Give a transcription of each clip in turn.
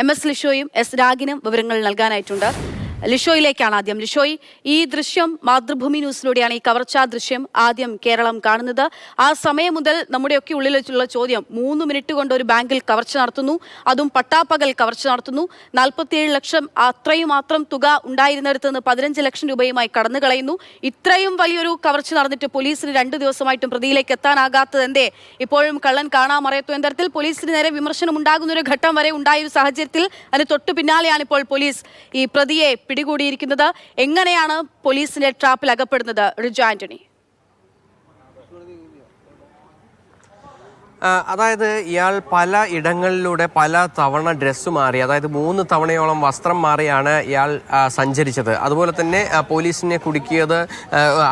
MS ലിഷോയും S രാഗിനും വിവരങ്ങൾ നൽകാനായിട്ടുണ്ട്. ലിഷോയിലേക്കാണ് ആദ്യം. ലിഷോയ്, ഈ ദൃശ്യം മാതൃഭൂമി ന്യൂസിലൂടെയാണ് ഈ കവർച്ചാ ദൃശ്യം ആദ്യം കേരളം കാണുന്നത്. ആ സമയം മുതൽ നമ്മുടെയൊക്കെ ഉള്ളിൽ വെച്ചുള്ള ചോദ്യം, 3 മിനിറ്റ് കൊണ്ട് ഒരു ബാങ്കിൽ കവർച്ച നടത്തുന്നു, അതും പട്ടാപ്പകൽ കവർച്ച നടത്തുന്നു, 47 ലക്ഷം അത്രയും മാത്രം തുക ഉണ്ടായിരുന്നിടത്ത് നിന്ന് 15 ലക്ഷം രൂപയുമായി കടന്നു കളയുന്നു. ഇത്രയും വലിയൊരു കവർച്ച നടന്നിട്ട് പോലീസിന് 2 ദിവസമായിട്ടും പ്രതിയിലേക്ക് എത്താനാകാത്തത് എന്തേ? ഇപ്പോഴും കള്ളൻ കാണാമറയത്തു എന്ന തരത്തിൽ പോലീസിന് നേരെ വിമർശനം ഉണ്ടാകുന്ന ഒരു ഘട്ടം വരെ ഉണ്ടായ ഒരു സാഹചര്യത്തിൽ അതിന് തൊട്ടു പിന്നാലെയാണ് ഇപ്പോൾ പോലീസ് ഈ പ്രതിയെ പിടികൂടിയിരിക്കുന്നത്. എങ്ങനെയാണ് പോലീസിന്റെ ട്രാപ്പിൽ അകപ്പെടുന്നത് റിജു ആന്റണി? അതായത് ഇയാൾ പല ഇടങ്ങളിലൂടെ പല തവണ ഡ്രസ്സ് മാറി, അതായത് 3 തവണയോളം വസ്ത്രം മാറിയാണ് ഇയാൾ സഞ്ചരിച്ചത്. അതുപോലെ തന്നെ പോലീസിനെ കുടുക്കിയത്,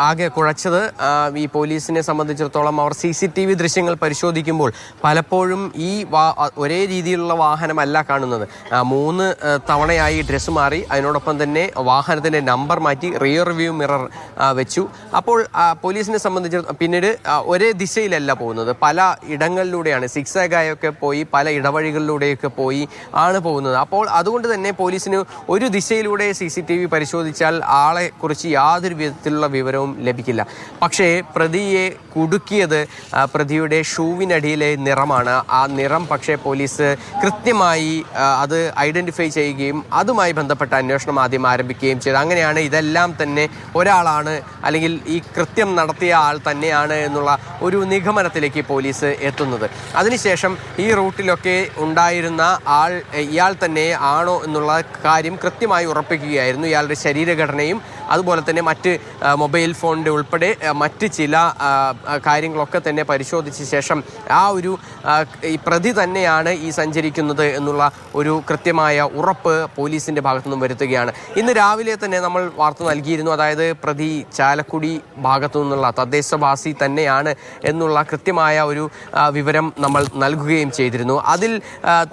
ആകെ കുഴച്ചത്, ഈ പോലീസിനെ സംബന്ധിച്ചിടത്തോളം അവർ CCTV ദൃശ്യങ്ങൾ പരിശോധിക്കുമ്പോൾ പലപ്പോഴും ഈ ഒരേ രീതിയിലുള്ള വാഹനമല്ല കാണുന്നത്. 3 തവണയായി ഡ്രസ്സ് മാറി, അതിനോടൊപ്പം തന്നെ വാഹനത്തിൻ്റെ നമ്പർ മാറ്റി, റിയർ വ്യൂ മിറർ വെച്ചു. അപ്പോൾ പോലീസിനെ സംബന്ധിച്ചിടത്തോളം പിന്നീട് ഒരേ ദിശയിലല്ല പോകുന്നത്, പല ഇടങ്ങളിലൂടെയാണ്, സിക്സാഗായൊക്കെ പോയി പല ഇടവഴികളിലൂടെയൊക്കെ പോയി ആണ് പോകുന്നത്. അപ്പോൾ അതുകൊണ്ട് തന്നെ പോലീസിന് ഒരു ദിശയിലൂടെ CCTV പരിശോധിച്ചാൽ ആളെക്കുറിച്ച് യാതൊരു വിധത്തിലുള്ള വിവരവും ലഭിക്കില്ല. പക്ഷേ പ്രതിയെ കുടുക്കിയത് പ്രതിയുടെ ഷൂവിനടിയിലെ നിറമാണ്. ആ നിറം പക്ഷേ പോലീസ് കൃത്യമായി അത് ഐഡൻറ്റിഫൈ ചെയ്യുകയും അതുമായി ബന്ധപ്പെട്ട അന്വേഷണം ആദ്യം ആരംഭിക്കുകയും ചെയ്തു. അങ്ങനെയാണ് ഇതെല്ലാം തന്നെ ഒരാളാണ്, അല്ലെങ്കിൽ ഈ കൃത്യം നടത്തിയ ആൾ തന്നെയാണ് എന്നുള്ള ഒരു നിഗമനത്തിലേക്ക് പോലീസ് എത്തുന്നത്. അതിനുശേഷം ഈ റൂട്ടിലൊക്കെ ഉണ്ടായിരുന്ന ആൾ ഇയാൾ തന്നെ ആണോ എന്നുള്ള കാര്യം കൃത്യമായി ഉറപ്പിക്കുകയായിരുന്നു. ഇയാളുടെ ശരീരഘടനയും അതുപോലെ തന്നെ മറ്റ് മൊബൈൽ ഫോണിൻ്റെ ഉൾപ്പെടെ മറ്റ് ചില കാര്യങ്ങളൊക്കെ തന്നെ പരിശോധിച്ച ശേഷം ഈ പ്രതി തന്നെയാണ് ഈ സഞ്ചരിക്കുന്നത് എന്നുള്ള ഒരു കൃത്യമായ ഉറപ്പ് പോലീസിൻ്റെ ഭാഗത്തുനിന്നും വരുത്തുകയാണ്. ഇന്ന് രാവിലെ തന്നെ നമ്മൾ വാർത്ത നൽകിയിരുന്നു, അതായത് പ്രതി ചാലക്കുടി ഭാഗത്തു നിന്നുള്ള തദ്ദേശവാസി തന്നെയാണ് എന്നുള്ള കൃത്യമായ ഒരു വിവരം നമ്മൾ നൽകുകയും ചെയ്തിരുന്നു. അതിൽ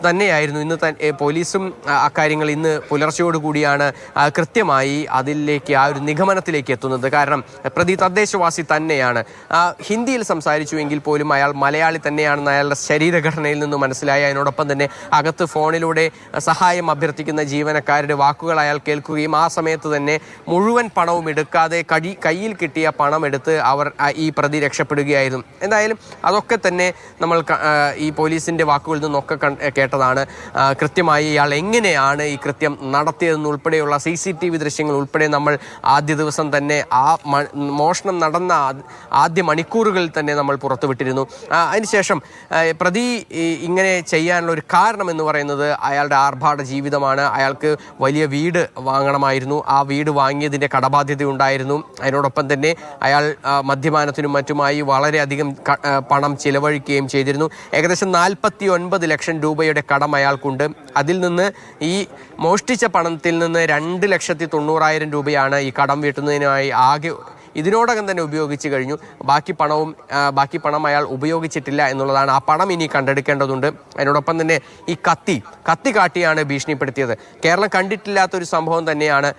തന്നെയായിരുന്നു ഇന്ന് പോലീസും അക്കാര്യങ്ങൾ ഇന്ന് പുലർച്ചയോടുകൂടിയാണ് കൃത്യമായി അതിലേക്ക് ആ ഒരു നിഗമനത്തിലേക്ക് എത്തുന്നത്. കാരണം പ്രതി തദ്ദേശവാസി തന്നെയാണ്. ഹിന്ദിയിൽ സംസാരിച്ചുവെങ്കിൽ പോലും അയാൾ മലയാളി തന്നെയാണെന്ന് അയാളുടെ ശരീരഘടനയിൽ നിന്ന് മനസ്സിലായി. അതിനോടൊപ്പം തന്നെ അകത്ത് ഫോണിലൂടെ സഹായം അഭ്യർത്ഥിക്കുന്ന ജീവനക്കാരുടെ വാക്കുകൾ അയാൾ കേൾക്കുകയും ആ സമയത്ത് തന്നെ മുഴുവൻ പണവും എടുക്കാതെ കയ്യിൽ കിട്ടിയ പണം എടുത്ത് ഈ പ്രതി രക്ഷപ്പെടുകയായിരുന്നു. എന്തായാലും അതൊക്കെ തന്നെ നമ്മൾ ഈ പോലീസിൻ്റെ വാക്കുകളിൽ നിന്നൊക്കെ കേട്ടതാണ്. കൃത്യമായി ഇയാൾ എങ്ങനെയാണ് ഈ കൃത്യം നടത്തിയതെന്നുൾപ്പെടെയുള്ള CCTV ദൃശ്യങ്ങൾ ഉൾപ്പെടെ നമ്മൾ ആദ്യ ദിവസം തന്നെ മോഷണം നടന്ന ആദ്യ മണിക്കൂറുകളിൽ തന്നെ നമ്മൾ പുറത്തുവിട്ടിരുന്നു. അതിനുശേഷം പ്രതി ഇങ്ങനെ ചെയ്യാനുള്ള ഒരു കാരണം എന്ന് പറയുന്നത് അയാളുടെ ആർഭാട ജീവിതമാണ്. അയാൾക്ക് വലിയ വീട് വാങ്ങണമായിരുന്നു. ആ വീട് വാങ്ങിയതിൻ്റെ കടബാധ്യത ഉണ്ടായിരുന്നു. അതിനോടൊപ്പം തന്നെ അയാൾ മദ്യപാനത്തിനും മറ്റുമായി വളരെയധികം പണം ചിലവഴിക്കുകയും ചെയ്തിരുന്നു. ഏകദേശം 49 ലക്ഷം രൂപയുടെ കടം അയാൾക്കുണ്ട്. അതിൽ നിന്ന് ഈ മോഷ്ടിച്ച പണത്തിൽ നിന്ന് 2,90,000 രൂപയാണ് ഈ കടം വീട്ടുന്നതിനായി ആകെ ഇതിനോടകം തന്നെ ഉപയോഗിച്ച് കഴിഞ്ഞു. ബാക്കി പണം അയാൾ ഉപയോഗിച്ചിട്ടില്ല എന്നുള്ളതാണ്. ആ പണം ഇനി കണ്ടെടുക്കേണ്ടതുണ്ട്. അതിനോടൊപ്പം തന്നെ ഈ കത്തി കാട്ടിയാണ് ഭീഷണിപ്പെടുത്തിയത്. കേരളം കണ്ടിട്ടില്ലാത്തൊരു സംഭവം തന്നെയാണ്.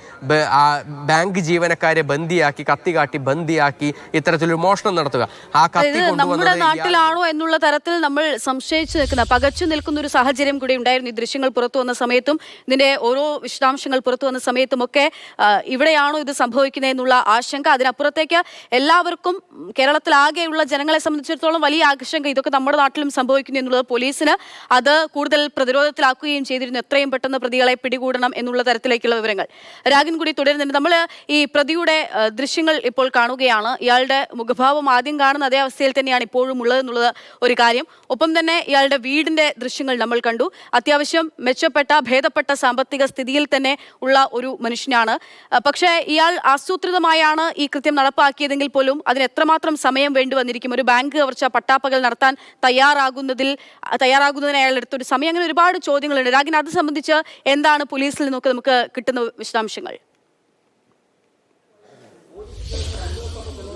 ബാങ്ക് ജീവനക്കാരെ കത്തി കാട്ടി ബന്ദിയാക്കി ഇത്തരത്തിലൊരു മോഷണം നടത്തുക. ആ കത്തി നമ്മുടെ നാട്ടിലാണോ എന്നുള്ള തരത്തിൽ നമ്മൾ സംശയിച്ചു നിൽക്കുന്ന, പകച്ചു നിൽക്കുന്ന ഒരു സാഹചര്യം കൂടി ഉണ്ടായിരുന്നു. ഈ ദൃശ്യങ്ങൾ പുറത്തു വന്ന സമയത്തും ഇതിന്റെ ഓരോ വിശദാംശങ്ങൾ പുറത്തു വന്ന സമയത്തും ഒക്കെ ഇവിടെയാണോ ഇത് സംഭവിക്കുന്നത് എന്നുള്ള ആശങ്ക. അതിനപ്പുറത്തേക്ക് എല്ലാവർക്കും, കേരളത്തിലാകെയുള്ള ജനങ്ങളെ സംബന്ധിച്ചിടത്തോളം വലിയ ആശങ്ക, ഇതൊക്കെ നമ്മുടെ നാട്ടിലും സംഭവിക്കുന്നു എന്നുള്ളത് പോലീസിന് അത് കൂടുതൽ പ്രതിരോധത്തിലാക്കുകയും ചെയ്തിരുന്നു. എത്രയും പെട്ടെന്ന് പ്രതികളെ പിടികൂടണം എന്നുള്ള തരത്തിലേക്കുള്ള വിവരങ്ങൾ. രാഗൻ കൂടി തുടരുന്നുണ്ട്. നമ്മൾ ഈ പ്രതിയുടെ ദൃശ്യങ്ങൾ ഇപ്പോൾ കാണുകയാണ്. ഇയാളുടെ മുഖഭാവം ആദ്യം കാണുന്ന അതേ അവസ്ഥയിൽ തന്നെയാണ് ഇപ്പോഴും ഉള്ളതെന്നുള്ളത് ഒരു കാര്യം. ഒപ്പം തന്നെ ഇയാളുടെ വീടിന്റെ ദൃശ്യങ്ങൾ നമ്മൾ കണ്ടു. അത്യാവശ്യം ഭേദപ്പെട്ട സാമ്പത്തിക സ്ഥിതിയിൽ തന്നെ ഉള്ള ഒരു മനുഷ്യനാണ്. പക്ഷേ ഇയാൾ ആസൂത്രിതമായാണ് ഈ കൃത്യം നടപ്പാക്കിയതെങ്കിൽ പോലും അതിന് എത്രമാത്രം സമയം വേണ്ടി വന്നിരിക്കും? ഒരു ബാങ്ക് കവർച്ച പട്ടാപ്പകൽ നടത്താൻ തയ്യാറാകുന്നതിന് അയാൾ എടുത്തൊരു സമയം, അങ്ങനെ ഒരുപാട് ചോദ്യങ്ങളുണ്ട്. രാഗിൻ, അത് സംബന്ധിച്ച് എന്താണ് പോലീസിൽ നിന്നൊക്കെ നമുക്ക് കിട്ടുന്ന വിശദാംശങ്ങൾ?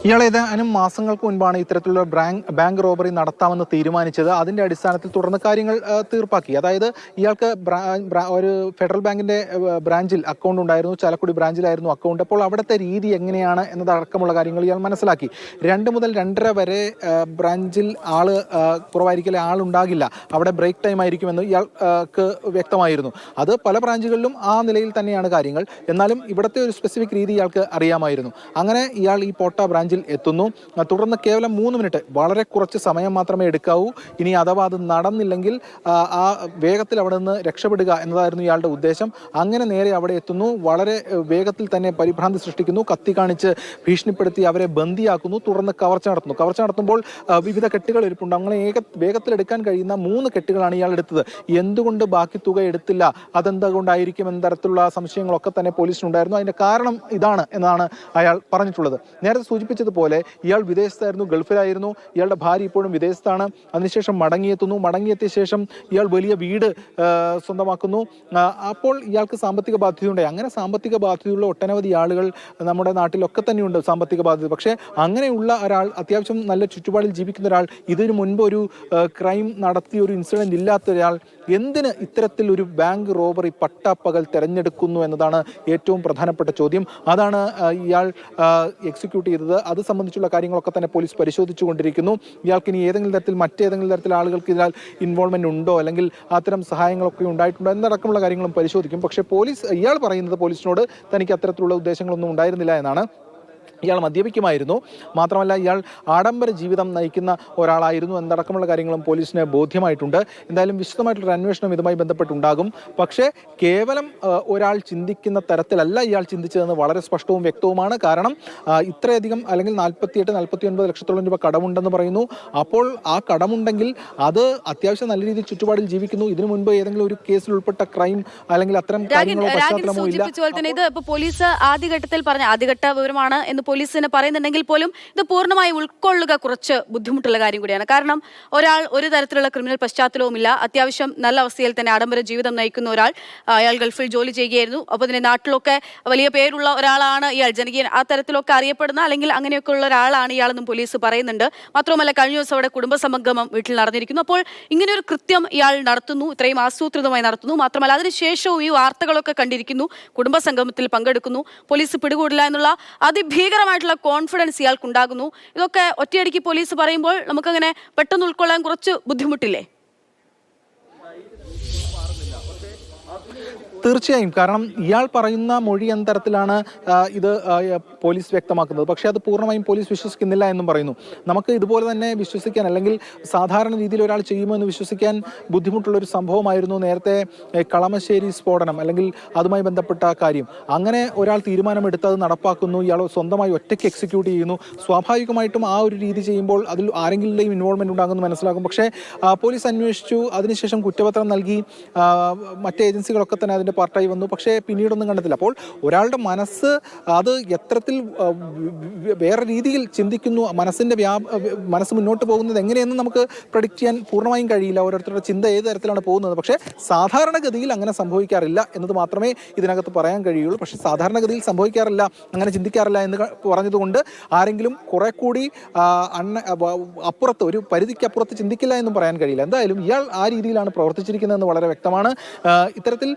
ഇയാൾ ഏതാനും മാസങ്ങൾക്ക് മുൻപാണ് ഇത്തരത്തിലുള്ള ബാങ്ക് റോബറി നടത്താമെന്ന് തീരുമാനിച്ചത്. അതിന്റെ അടിസ്ഥാനത്തിൽ തുടർന്ന് കാര്യങ്ങൾ തീർപ്പാക്കി. അതായത് ഇയാൾക്ക് ഒരു ഫെഡറൽ ബാങ്കിന്റെ ബ്രാഞ്ചിൽ അക്കൗണ്ട് ഉണ്ടായിരുന്നു, ചാലക്കുടി ബ്രാഞ്ചിലായിരുന്നു അക്കൗണ്ട്. അപ്പോൾ അവിടുത്തെ രീതി എങ്ങനെയാണ് എന്നതടക്കമുള്ള കാര്യങ്ങൾ ഇയാൾ മനസ്സിലാക്കി. 2 മുതൽ 2:30 വരെ ബ്രാഞ്ചിൽ കുറവായിരിക്കില്ല, ആളുണ്ടാകില്ല, അവിടെ ബ്രേക്ക് ടൈം ആയിരിക്കുമെന്ന് ഇയാൾക്ക് വ്യക്തമായിരുന്നു. അത് പല ബ്രാഞ്ചുകളിലും ആ നിലയിൽ തന്നെയാണ് കാര്യങ്ങൾ. എന്നാലും ഇവിടുത്തെ ഒരു സ്പെസിഫിക് രീതി ഇയാൾക്ക് അറിയാമായിരുന്നു. അങ്ങനെ ഇയാൾ ഈ പോട്ട ബ്രാഞ്ചിൽ എത്തുന്നു. തുടർന്ന് കേവലം 3 മിനിറ്റ്, വളരെ കുറച്ച് സമയം മാത്രമേ എടുക്കാവൂ. ഇനി അഥവാ അത് നടന്നില്ലെങ്കിൽ ആ വേഗത്തിൽ അവിടെ നിന്ന് രക്ഷപ്പെടുക എന്നതായിരുന്നു ഇയാളുടെ ഉദ്ദേശം. അങ്ങനെ നേരെ അവിടെ എത്തുന്നു. വളരെ വേഗത്തിൽ തന്നെ പരിഭ്രാന്തി സൃഷ്ടിക്കുന്നു, കത്തി കാണിച്ച് ഭീഷണിപ്പെടുത്തി അവരെ ബന്ദിയാക്കുന്നു. തുടർന്ന് കവർച്ച നടത്തുന്നു. കവർച്ച നടത്തുമ്പോൾ വിവിധ കെട്ടുകൾ ഇരിപ്പുണ്ട്. അങ്ങനെ വേഗത്തിൽ എടുക്കാൻ കഴിയുന്ന 3 കെട്ടുകളാണ് ഇയാൾ എടുത്തത്. എന്തുകൊണ്ട് ബാക്കി തുക എടുത്തില്ല, അതെന്തുകൊണ്ടായിരിക്കും എന്ന തരത്തിലുള്ള സംശയങ്ങളൊക്കെ തന്നെ പോലീസിനുണ്ടായിരുന്നു. അതിന്റെ കാരണം ഇതാണ് എന്നാണ് അയാൾ പറഞ്ഞിട്ടുള്ളത്. നേരത്തെ സൂചിപ്പിച്ചതുപോലെ ഇയാൾ വിദേശത്തായിരുന്നു, ഗൾഫിലായിരുന്നു. ഇയാളുടെ ഭാര്യ ഇപ്പോഴും വിദേശത്താണ്. അതിനുശേഷം മടങ്ങിയെത്തിയ ശേഷം ഇയാൾ വലിയ വീട് സ്വന്തമാക്കുന്നു. അപ്പോൾ ഇയാൾക്ക് സാമ്പത്തിക ബാധ്യതയുണ്ടായി. അങ്ങനെ സാമ്പത്തിക ബാധ്യതയുള്ള ഒട്ടനവധി ആളുകൾ നമ്മുടെ നാട്ടിലൊക്കെ തന്നെയുണ്ട്, സാമ്പത്തിക ബാധ്യത. പക്ഷേ അങ്ങനെയുള്ള ഒരാൾ, അത്യാവശ്യം നല്ല ചുറ്റുപാടിൽ ജീവിക്കുന്ന ഒരാൾ, ഇതിനു മുൻപ് ഒരു ക്രൈം നടത്തിയ ഒരു ഇൻസിഡന്റ് ഇല്ലാത്ത ഒരാൾ എന്തിന് ഇത്തരത്തിൽ ഒരു ബാങ്ക് റോബറി പട്ടാപ്പകൽ തെരഞ്ഞെടുക്കുന്നു എന്നതാണ് ഏറ്റവും പ്രധാനപ്പെട്ട ചോദ്യം. അതാണ് ഇയാൾ എക്സിക്യൂട്ട് ചെയ്തത്. അത് സംബന്ധിച്ചുള്ള കാര്യങ്ങളൊക്കെ തന്നെ പോലീസ് പരിശോധിച്ചുകൊണ്ടിരിക്കുന്നു. ഇയാൾക്ക് ഇനി മറ്റേതെങ്കിലും തരത്തിൽ ആളുകൾക്ക് ഇതിനാൽ ഇൻവോൾവ്മെന്റ് ഉണ്ടോ, അല്ലെങ്കിൽ അത്തരം സഹായങ്ങളൊക്കെ ഉണ്ടായിട്ടുണ്ടോ എന്നടക്കമുള്ള കാര്യങ്ങളും പരിശോധിക്കും. പക്ഷേ ഇയാൾ പറയുന്നത് പോലീസിനോട് തനിക്ക് അത്തരത്തിലുള്ള ഉദ്ദേശങ്ങളൊന്നും ഉണ്ടായിരുന്നില്ല എന്നാണ്. ഇയാൾ മദ്യപിക്കുമായിരുന്നു, മാത്രമല്ല ഇയാൾ ആഡംബര ജീവിതം നയിക്കുന്ന ഒരാളായിരുന്നു എന്നടക്കമുള്ള കാര്യങ്ങളും പോലീസിന് ബോധ്യമായിട്ടുണ്ട്. എന്തായാലും വിശദമായിട്ടുള്ള അന്വേഷണം ഇതുമായി ബന്ധപ്പെട്ടുണ്ടാകും. പക്ഷേ കേവലം ഒരാൾ ചിന്തിക്കുന്ന തരത്തിലല്ല ഇയാൾ ചിന്തിച്ചതെന്ന് വളരെ സ്പഷ്ടവും വ്യക്തവുമാണ്. കാരണം ഇത്രയധികം, അല്ലെങ്കിൽ 48-49 ലക്ഷത്തോളം രൂപ കടമുണ്ടെന്ന് പറയുന്നു. അപ്പോൾ ആ കടമുണ്ടെങ്കിൽ അത് അത്യാവശ്യം നല്ല രീതിയിൽ ചുറ്റുപാടിൽ ജീവിക്കുന്നു. ഇതിനു മുൻപ് ഏതെങ്കിലും ഒരു കേസിൽ ഉൾപ്പെട്ട ക്രൈം അല്ലെങ്കിൽ അത്തരം കാര്യങ്ങളോ പശ്ചാത്തലമോ ഇല്ല. പോലീസ് ആദ്യഘട്ടത്തിൽ പറഞ്ഞ ആദ്യഘട്ട വിവരമാണ് എന്ന് പോലീസിന് പറയുന്നുണ്ടെങ്കിൽ പോലും ഇത് പൂർണ്ണമായി ഉൾക്കൊള്ളുക കുറച്ച് ബുദ്ധിമുട്ടുള്ള കാര്യം കൂടിയാണ്. കാരണം ഒരാൾ ഒരു തരത്തിലുള്ള ക്രിമിനൽ പശ്ചാത്തലവുമില്ല, അത്യാവശ്യം നല്ല അവസ്ഥയിൽ തന്നെ ആഡംബര ജീവിതം നയിക്കുന്ന ഒരാൾ. അയാൾ ഗൾഫിൽ ജോലി ചെയ്യുകയായിരുന്നു. അപ്പോൾ തന്നെ നാട്ടിലൊക്കെ വലിയ പേരുള്ള ഒരാളാണ് ഇയാൾ, ജനകീയ ആ തരത്തിലൊക്കെ അറിയപ്പെടുന്ന അല്ലെങ്കിൽ അങ്ങനെയൊക്കെ ഉള്ള ഒരാളാണ് ഇയാളെന്നും പോലീസ് പറയുന്നുണ്ട്. മാത്രമല്ല കഴിഞ്ഞ ദിവസം അവിടെ കുടുംബസംഗമം വീട്ടിൽ നടന്നിരിക്കുന്നു. അപ്പോൾ ഇങ്ങനെയൊരു കൃത്യം ഇയാൾ നടത്തുന്നു, ഇത്രയും ആസൂത്രിതമായി നടത്തുന്നു. മാത്രമല്ല അതിനുശേഷവും ഈ വാർത്തകളൊക്കെ കണ്ടിരിക്കുന്നു, കുടുംബസംഗമത്തിൽ പങ്കെടുക്കുന്നു, പോലീസ് പിടികൂടില്ല എന്നുള്ള ഭീകരമായിട്ടുള്ള കോൺഫിഡൻസ് ഇയാൾക്കുണ്ടാകുന്നു. ഇതൊക്കെ ഒറ്റയടിക്ക് പോലീസ് പറയുമ്പോൾ നമുക്കങ്ങനെ പെട്ടെന്ന് ഉൾക്കൊള്ളാൻ കുറച്ച് ബുദ്ധിമുട്ടില്ലേ? തീർച്ചയായും. കാരണം ഇയാൾ പറയുന്ന മൊഴി എന്ന തരത്തിലാണ് ഇത് പോലീസ് വ്യക്തമാക്കുന്നത്. പക്ഷേ അത് പൂർണ്ണമായും പോലീസ് വിശ്വസിക്കുന്നില്ല എന്നും പറയുന്നു. നമുക്ക് ഇതുപോലെ തന്നെ വിശ്വസിക്കാൻ, അല്ലെങ്കിൽ സാധാരണ രീതിയിൽ ഒരാൾ ചെയ്യുമെന്ന് വിശ്വസിക്കാൻ ബുദ്ധിമുട്ടുള്ളൊരു സംഭവമായിരുന്നു നേരത്തെ കളമശ്ശേരി സ്ഫോടനം, അല്ലെങ്കിൽ അതുമായി ബന്ധപ്പെട്ട കാര്യം. അങ്ങനെ ഒരാൾ തീരുമാനമെടുത്ത് അത് നടപ്പാക്കുന്നു, ഇയാൾ സ്വന്തമായി ഒറ്റയ്ക്ക് എക്സിക്യൂട്ട് ചെയ്യുന്നു. സ്വാഭാവികമായിട്ടും ആ ഒരു രീതി ചെയ്യുമ്പോൾ അതിൽ ആരെങ്കിലും ഇൻവോൾവ്മെന്റ് ഉണ്ടാകുമെന്ന് മനസ്സിലാകും. പക്ഷേ പോലീസ് അന്വേഷിച്ചു, അതിനുശേഷം കുറ്റപത്രം നൽകി, മറ്റ് ഏജൻസികളൊക്കെ തന്നെ അതിൻ്റെ പാർട്ടായി വന്നു. പക്ഷേ പിന്നീടൊന്നും കണ്ടെത്തില്ല. അപ്പോൾ ഒരാളുടെ മനസ്സ് അത് എത്രത്തിൽ വേറെ രീതിയിൽ ചിന്തിക്കുന്നു, മനസ്സ് മുന്നോട്ട് പോകുന്നത് എങ്ങനെയെന്ന് നമുക്ക് പ്രഡിക്റ്റ് ചെയ്യാൻ പൂർണ്ണമായും കഴിയില്ല. ഓരോരുത്തരുടെ ചിന്ത ഏത് തരത്തിലാണ് പോകുന്നത്. പക്ഷേ സാധാരണഗതിയിൽ അങ്ങനെ സംഭവിക്കാറില്ല എന്നത് മാത്രമേ ഇതിനകത്ത് പറയാൻ കഴിയുള്ളൂ. പക്ഷേ സാധാരണഗതിയിൽ സംഭവിക്കാറില്ല, അങ്ങനെ ചിന്തിക്കാറില്ല എന്ന് പറഞ്ഞതുകൊണ്ട് ആരെങ്കിലും കുറെ കൂടി അപ്പുറത്ത്, ഒരു പരിധിക്കപ്പുറത്ത് ചിന്തിക്കില്ല എന്നും പറയാൻ കഴിയില്ല. എന്തായാലും ഇയാൾ ആ രീതിയിലാണ് പ്രവർത്തിച്ചിരിക്കുന്നതെന്ന് വളരെ വ്യക്തമാണ്. ഇത്തരത്തിൽ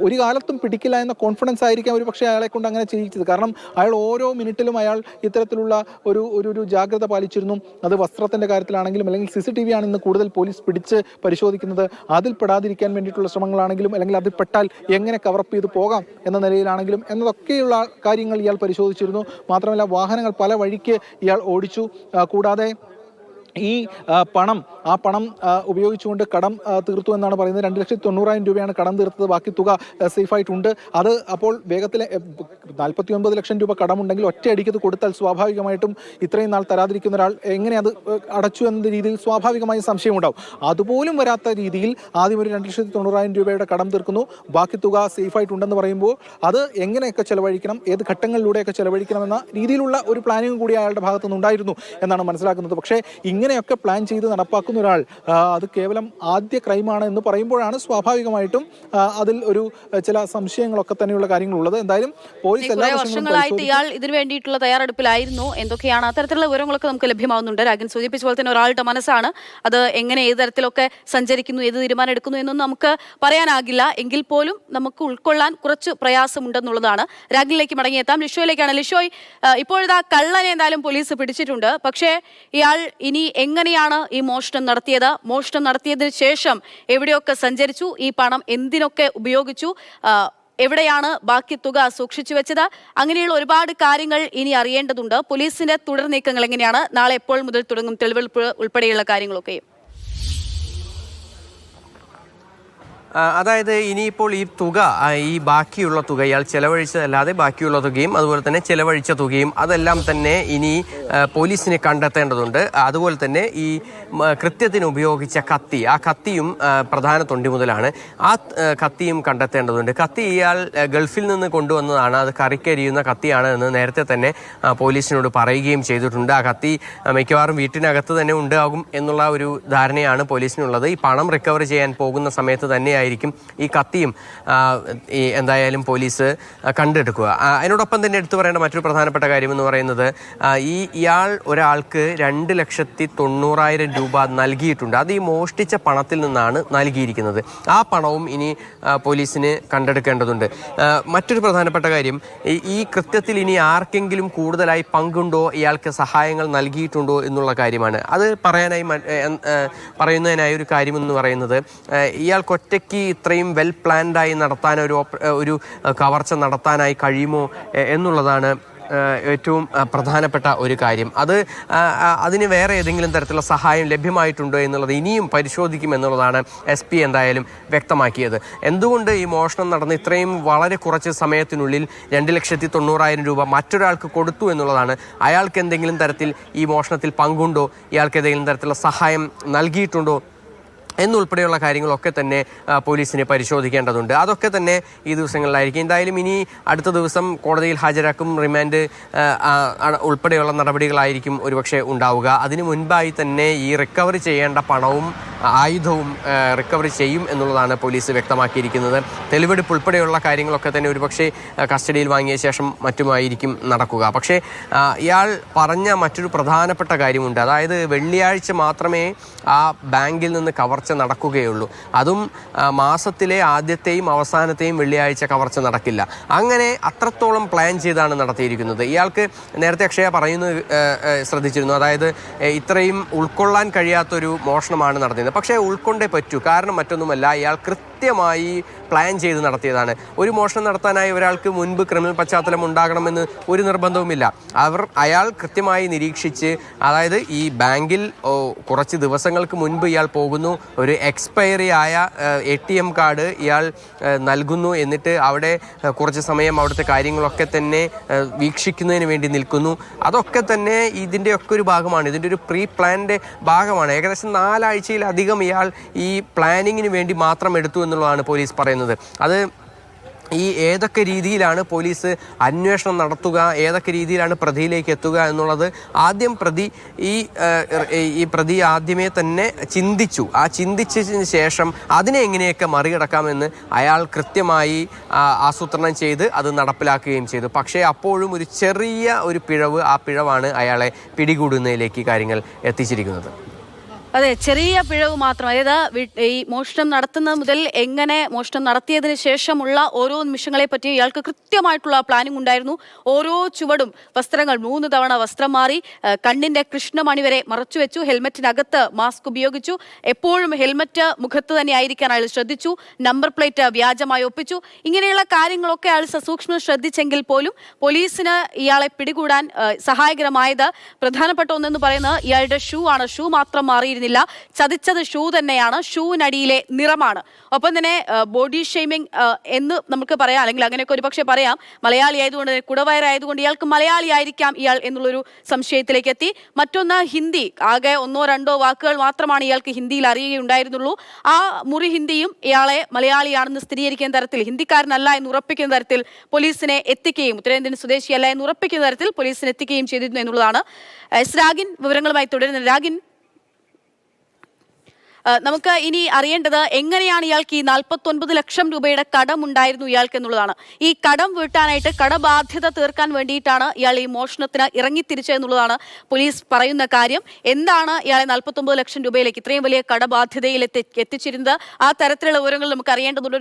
ഒരു കാലത്തും പിടിക്കില്ല എന്ന കോൺഫിഡൻസ് ആയിരിക്കാം ഒരു പക്ഷേ അയാളെ കൊണ്ട് അങ്ങനെ ചെയ്യിച്ചത്. കാരണം അയാൾ ഓരോ മിനിറ്റിലും അയാൾ ഇത്തരത്തിലുള്ള ഒരു ജാഗ്രത പാലിച്ചിരുന്നു. അത് വസ്ത്രത്തിന്റെ കാര്യത്തിലാണെങ്കിലും, അല്ലെങ്കിൽ CCTV ആണ് ഇന്ന് കൂടുതൽ പോലീസ് പിടിച്ച് പരിശോധിക്കുന്നത്. അതിൽ പെടാതിരിക്കാൻ വേണ്ടിയിട്ടുള്ള ശ്രമങ്ങളാണെങ്കിലും, അല്ലെങ്കിൽ അതിൽ പെട്ടാൽ എങ്ങനെ കവറപ്പ് ചെയ്ത് പോകാം എന്ന നിലയിലാണെങ്കിലും എന്നതൊക്കെയുള്ള കാര്യങ്ങൾ ഇയാൾ പരിശോധിച്ചിരുന്നു. മാത്രമല്ല വാഹനങ്ങൾ പല വഴിക്ക് ഇയാൾ ഓടിച്ചു. കൂടാതെ ഈ പണം ഉപയോഗിച്ചുകൊണ്ട് കടം തീർത്തു എന്നാണ് പറയുന്നത്. 2,90,000 രൂപയാണ് കടം തീർത്തത്. ബാക്കി തുക സേഫായിട്ടുണ്ട്. അത് അപ്പോൾ വേഗത്തിൽ 49 ലക്ഷം രൂപ കടമുണ്ടെങ്കിൽ ഒറ്റയടിക്കത് കൊടുത്താൽ സ്വാഭാവികമായിട്ടും ഇത്രയും നാൾ തരാതിരിക്കുന്ന ഒരാൾ എങ്ങനെ അത് അടച്ചു എന്ന രീതിയിൽ സ്വാഭാവികമായി സംശയമുണ്ടാവും. അതുപോലും വരാത്ത രീതിയിൽ ആദ്യം ഒരു 2,90,000 രൂപയുടെ കടം തീർക്കുന്നു. ബാക്കി തുക സേഫായിട്ടുണ്ടെന്ന് പറയുമ്പോൾ അത് എങ്ങനെയൊക്കെ ചെലവഴിക്കണം, ഏത് ഘട്ടങ്ങളിലൂടെയൊക്കെ ചെലവഴിക്കണം എന്ന രീതിയിലുള്ള ഒരു പ്ലാനിങ് കൂടി അയാളുടെ ഭാഗത്തുനിന്നുണ്ടായിരുന്നു എന്നാണ് മനസ്സിലാക്കുന്നത്. പക്ഷേ ഇങ്ങനെയൊക്കെ പ്ലാൻ ചെയ്ത് നടപ്പാക്കുന്ന ഒരാൾ അത് കേവലം ആദ്യ ക്രൈമാണ് എന്ന് പറയുമ്പോഴാണ് സ്വാഭാവികമായിട്ടും അതിൽ ഒരു ചില സംശയങ്ങളൊക്കെ തന്നെയുള്ള കാര്യങ്ങളുള്ളത്. എന്തായാലും പോലീസ് എല്ലാ വർഷങ്ങളായിട്ട് ഇയാൾ ഇതിനു വേണ്ടിയിട്ടുള്ള തയ്യാറെടുപ്പിലായിരുന്നു. എന്തൊക്കെയാണ് അത്തരത്തിലുള്ള വിവരങ്ങളൊക്കെ നമുക്ക് ലഭ്യമാവുന്നുണ്ട്. രാഗൻ സൂചിപ്പിച്ച പോലെ തന്നെ ഒരാളുടെ മനസ്സാണ് അത് എങ്ങനെ ഏത് തരത്തിലൊക്കെ സഞ്ചരിക്കുന്നു, ഏത് തീരുമാനം എടുക്കുന്നു എന്നൊന്നും നമുക്ക് പറയാനാകില്ല. എങ്കിൽ പോലും നമുക്ക് ഉൾക്കൊള്ളാൻ കുറച്ച് പ്രയാസമുണ്ടെന്നുള്ളതാണ്. രാഗനിലേക്ക് മടങ്ങിയെത്താം. ലിഷോയിലേക്കാണ്. ലിഷോയ്, ഇപ്പോഴത്തെ കള്ളനെ എന്തായാലും പോലീസ് പിടിച്ചിട്ടുണ്ട്. പക്ഷേ ഇയാൾ ഇനി എങ്ങനെയാണ് ഈ മോഷണം നടത്തിയത്, മോഷണം നടത്തിയതിനു ശേഷം എവിടെയൊക്കെ സഞ്ചരിച്ചു, ഈ പണം എന്തിനൊക്കെ ഉപയോഗിച്ചു, എവിടെയാണ് ബാക്കി തുക സൂക്ഷിച്ചു വെച്ചത്, അങ്ങനെയുള്ള ഒരുപാട് കാര്യങ്ങൾ ഇനി അറിയേണ്ടതുണ്ട്. പോലീസിന്റെ തുടർ നീക്കങ്ങൾ എങ്ങനെയാണ്, നാളെ എപ്പോൾ മുതൽ തുടങ്ങും തെളിവെടുപ്പ് ഉൾപ്പെടെയുള്ള കാര്യങ്ങളൊക്കെയും? അതായത് ഇനിയിപ്പോൾ ഈ തുക, ഈ ബാക്കിയുള്ള തുക ഇയാൾ ചെലവഴിച്ചതല്ലാതെ ബാക്കിയുള്ള തുകയും അതുപോലെ തന്നെ ചെലവഴിച്ച തുകയും അതെല്ലാം തന്നെ ഇനി പോലീസിനെ കണ്ടെത്തേണ്ടതുണ്ട്. അതുപോലെ തന്നെ ഈ കൃത്യത്തിന് ഉപയോഗിച്ച കത്തി, ആ കത്തിയും പ്രധാന തൊണ്ടി മുതലാണ്. ആ കത്തിയും കണ്ടെത്തേണ്ടതുണ്ട്. കത്തി ഇയാൾ ഗൾഫിൽ നിന്ന് കൊണ്ടുവന്നതാണ്, അത് കറിക്കരിയുന്ന കത്തിയാണ് എന്ന് നേരത്തെ തന്നെ പോലീസിനോട് പറയുകയും ചെയ്തിട്ടുണ്ട്. ആ കത്തി മിക്കവാറും വീട്ടിനകത്ത് തന്നെ ഉണ്ടാകും എന്നുള്ള ഒരു ധാരണയാണ് പോലീസിനുള്ളത്. ഈ പണം റിക്കവർ ചെയ്യാൻ പോകുന്ന സമയത്ത് തന്നെ ആയിരിക്കും ഈ കത്തിയും എന്തായാലും പോലീസ് കണ്ടെടുക്കുക. അതിനോടൊപ്പം തന്നെ എടുത്തു പറയേണ്ട മറ്റൊരു പ്രധാനപ്പെട്ട കാര്യം എന്ന് പറയുന്നത്, ഇയാൾ ഒരാൾക്ക് 2,90,000 രൂപ നൽകിയിട്ടുണ്ട്. അത് ഈ മോഷ്ടിച്ച പണത്തിൽ നിന്നാണ് നൽകിയിരിക്കുന്നത്. ആ പണവും ഇനി പോലീസിന് കണ്ടെടുക്കേണ്ടതുണ്ട്. മറ്റൊരു പ്രധാനപ്പെട്ട കാര്യം, ഈ കൃത്യത്തിൽ ഇനി ആർക്കെങ്കിലും കൂടുതലായി പങ്കുണ്ടോ, ഇയാൾക്ക് സഹായങ്ങൾ നൽകിയിട്ടുണ്ടോ എന്നുള്ള കാര്യമാണ്. അത് പറയുന്നതിനായി ഒരു കാര്യമെന്ന് പറയുന്നത്, ഇയാൾക്കൊറ്റയ്ക്ക് ഇത്രയും വെൽ പ്ലാൻഡായി നടത്താൻ ഒരു കവർച്ച നടത്താനായി കഴിയുമോ എന്നുള്ളതാണ് ഏറ്റവും പ്രധാനപ്പെട്ട ഒരു കാര്യം. അതിന് വേറെ ഏതെങ്കിലും തരത്തിലുള്ള സഹായം ലഭ്യമായിട്ടുണ്ടോ എന്നുള്ളത് ഇനിയും പരിശോധിക്കും എന്നുള്ളതാണ് SP എന്തായാലും വ്യക്തമാക്കിയത്. എന്തുകൊണ്ട് ഈ മോഷണം നടന്ന് ഇത്രയും വളരെ കുറച്ച് സമയത്തിനുള്ളിൽ 2,90,000 രൂപ മറ്റൊരാൾക്ക് കൊടുത്തു എന്നുള്ളതാണ്. അയാൾക്ക് എന്തെങ്കിലും തരത്തിൽ ഈ മോഷണത്തിൽ പങ്കുണ്ടോ, ഇയാൾക്ക് ഏതെങ്കിലും തരത്തിലുള്ള സഹായം നൽകിയിട്ടുണ്ടോ എന്നുൾപ്പെടെയുള്ള കാര്യങ്ങളൊക്കെ തന്നെ പോലീസിനെ പരിശോധിക്കേണ്ടതുണ്ട്. അതൊക്കെ തന്നെ ഈ ദിവസങ്ങളിലായിരിക്കും. എന്തായാലും ഇനി അടുത്ത ദിവസം കോടതിയിൽ ഹാജരാക്കും, റിമാൻഡ് ഉൾപ്പെടെയുള്ള നടപടികളായിരിക്കും ഒരുപക്ഷെ ഉണ്ടാവുക. അതിനു മുൻപായി തന്നെ ഈ റിക്കവറി ചെയ്യേണ്ട പണവും ആയുധവും റിക്കവറി ചെയ്യും എന്നുള്ളതാണ് പോലീസ് വ്യക്തമാക്കിയിരിക്കുന്നത്. തെളിവെടുപ്പ് ഉൾപ്പെടെയുള്ള കാര്യങ്ങളൊക്കെ തന്നെ ഒരുപക്ഷെ കസ്റ്റഡിയിൽ വാങ്ങിയ ശേഷം മറ്റുമായിരിക്കും നടക്കുക. പക്ഷേ ഇയാൾ പറഞ്ഞ മറ്റൊരു പ്രധാനപ്പെട്ട കാര്യമുണ്ട്. അതായത് വെള്ളിയാഴ്ച മാത്രമേ ആ ബാങ്കിൽ നിന്ന് കവർച്ച നടക്കുകയുള്ളൂ. അതും മാസത്തിലെ ആദ്യത്തെയും അവസാനത്തെയും വെള്ളിയാഴ്ച കവർച്ച നടക്കില്ല. അങ്ങനെ അത്രത്തോളം പ്ലാൻ ചെയ്താണ് നടത്തിയിരിക്കുന്നത്. ഇയാൾക്ക് നേരത്തെ അക്ഷയ പറയുന്നത് ശ്രദ്ധിച്ചിരുന്നു. അതായത് ഇത്രയും ഉൾക്കൊള്ളാൻ കഴിയാത്തൊരു മോഷണമാണ് നടത്തിയത്. പക്ഷേ ഉൾക്കൊണ്ടേ പറ്റൂ. കാരണം മറ്റൊന്നുമല്ല, ഇയാൾ കൃത്യമായി പ്ലാൻ ചെയ്ത് നടത്തിയതാണ്. ഒരു മോഷണം നടത്താനായി ഒരാൾക്ക് മുൻപ് ക്രിമിനൽ പശ്ചാത്തലം ഉണ്ടാകണമെന്ന് ഒരു നിർബന്ധവുമില്ല. അയാൾ കൃത്യമായി നിരീക്ഷിച്ച്, അതായത് ഈ ബാങ്കിൽ കുറച്ച് ദിവസങ്ങൾക്ക് മുൻപ് ഇയാൾ പോകുന്നു, ഒരു എക്സ്പയറി ആയ ATM കാർഡ് ഇയാൾ നൽകുന്നു, എന്നിട്ട് അവിടെ കുറച്ച് സമയം അവിടുത്തെ കാര്യങ്ങളൊക്കെ തന്നെ വീക്ഷിക്കുന്നതിന് വേണ്ടി നിൽക്കുന്നു. അതൊക്കെ തന്നെ ഇതിൻ്റെയൊക്കെ ഒരു ഭാഗമാണ്, ഇതിൻ്റെ ഒരു പ്രീ പ്ലാനിൻ്റെ ഭാഗമാണ്. ഏകദേശം 4 ആഴ്ചയിലധികം ഇയാൾ ഈ പ്ലാനിങ്ങിന് വേണ്ടി മാത്രം എടുത്തു എന്നുള്ളതാണ് പോലീസ് പറയുന്നത്. അത് ഈ ഏതൊക്കെ രീതിയിലാണ് പോലീസ് അന്വേഷണം നടത്തുക, ഏതൊക്കെ രീതിയിലാണ് പ്രതിയിലേക്ക് എത്തുക എന്നുള്ളത് ആദ്യം പ്രതി ആദ്യമേ തന്നെ ചിന്തിച്ചു. ആ ചിന്തിച്ചതിന് ശേഷം അതിനെ എങ്ങനെയൊക്കെ മറികടക്കാമെന്ന് അയാൾ കൃത്യമായി ആസൂത്രണം ചെയ്ത് അത് നടപ്പിലാക്കുകയും ചെയ്തു. പക്ഷേ അപ്പോഴും ഒരു ചെറിയ ഒരു പിഴവ്, ആ പിഴവാണ് അയാളെ പിടികൂടുന്നതിലേക്ക് കാര്യങ്ങൾ എത്തിച്ചിരിക്കുന്നത്. അതെ, ചെറിയ പിഴവ് മാത്രം. അതായത് ഈ മോഷണം നടത്തുന്നത് മുതൽ എങ്ങനെ മോഷണം നടത്തിയതിനു ശേഷമുള്ള ഓരോ നിമിഷങ്ങളെ പറ്റി ഇയാൾക്ക് കൃത്യമായിട്ടുള്ള പ്ലാനിംഗ് ഉണ്ടായിരുന്നു. ഓരോ ചുവടും, വസ്ത്രങ്ങൾ 3 തവണ വസ്ത്രം മാറി, കണ്ണിന്റെ കൃഷ്ണമണി വരെ മറച്ചു വെച്ചു, ഹെൽമെറ്റിനകത്ത് മാസ്ക് ഉപയോഗിച്ചു, എപ്പോഴും ഹെൽമെറ്റ് മുഖത്ത് തന്നെ ആയിരിക്കാൻ അയാൾ ശ്രദ്ധിച്ചു, നമ്പർ പ്ലേറ്റ് വ്യാജമായി ഒപ്പിച്ചു. ഇങ്ങനെയുള്ള കാര്യങ്ങളൊക്കെ അയാൾ സസൂക്ഷ്മം ശ്രദ്ധിച്ചെങ്കിൽ പോലും പോലീസിന് ഇയാളെ പിടികൂടാൻ സഹായകരമായത് പ്രധാനപ്പെട്ട ഒന്നെന്ന് പറയുന്നത് ഇയാളുടെ ഷൂ ആണ്. ഷൂ മാത്രം മാറിയിരുന്നില്ല, ചതിച്ചത് ഷൂ തന്നെയാണ്, ഷൂവിനടിയിലെ നിറമാണ്. ഒപ്പം തന്നെ ബോഡി ഷെയ്മിങ് എന്ന് നമുക്ക് പറയാം, അല്ലെങ്കിൽ അങ്ങനെയൊക്കെ ഒരു പക്ഷേ പറയാം. മലയാളി ആയതുകൊണ്ട്, കുടവയറായതുകൊണ്ട് ഇയാൾക്ക് മലയാളി ആയിരിക്കാം ഇയാൾ എന്നുള്ളൊരു സംശയത്തിലേക്ക് എത്തി. മറ്റൊന്ന് ഹിന്ദി, ആകെ 1-2 വാക്കുകൾ മാത്രമാണ് ഇയാൾക്ക് ഹിന്ദിയിൽ അറിയുകയുണ്ടായിരുന്നുള്ളൂ. ആ മുറി ഹിന്ദിയും ഇയാളെ മലയാളിയാണെന്ന് സ്ഥിരീകരിക്കുന്ന തരത്തിൽ, ഹിന്ദിക്കാരനല്ല എന്ന് ഉറപ്പിക്കുന്ന തരത്തിൽ പോലീസിനെ എത്തിക്കുകയും, ഉത്തരേന്ത്യൻ സ്വദേശിയല്ല എന്ന് ഉറപ്പിക്കുന്ന തരത്തിൽ പോലീസിനെ എത്തിക്കുകയും ചെയ്തിരുന്നു എന്നുള്ളതാണ്. രാഗിൻ വിവരങ്ങളുമായി തുടരുന്നത്. രാഗിൻ, നമുക്ക് ഇനി അറിയേണ്ടത് എങ്ങനെയാണ് ഇയാൾക്ക് ഈ 49 ലക്ഷം രൂപയുടെ കടമുണ്ടായിരുന്നു ഇയാൾക്ക് എന്നുള്ളതാണ്. ഈ കടം വീട്ടാനായിട്ട് കടബാധ്യത തീർക്കാൻ വേണ്ടിയിട്ടാണ് ഇയാൾ ഈ മോഷണത്തിന് ഇറങ്ങിത്തിരിച്ചതെന്നുള്ളതാണ് പോലീസ് പറയുന്ന കാര്യം. എന്താണ് ഇയാളെ 49 ലക്ഷം രൂപയിലേക്ക് ഇത്രയും വലിയ കടബാധ്യതയിൽ എത്തിച്ചിരുന്നത്, ആ തരത്തിലുള്ള വിവരങ്ങൾ നമുക്ക് അറിയേണ്ടതുണ്ട്.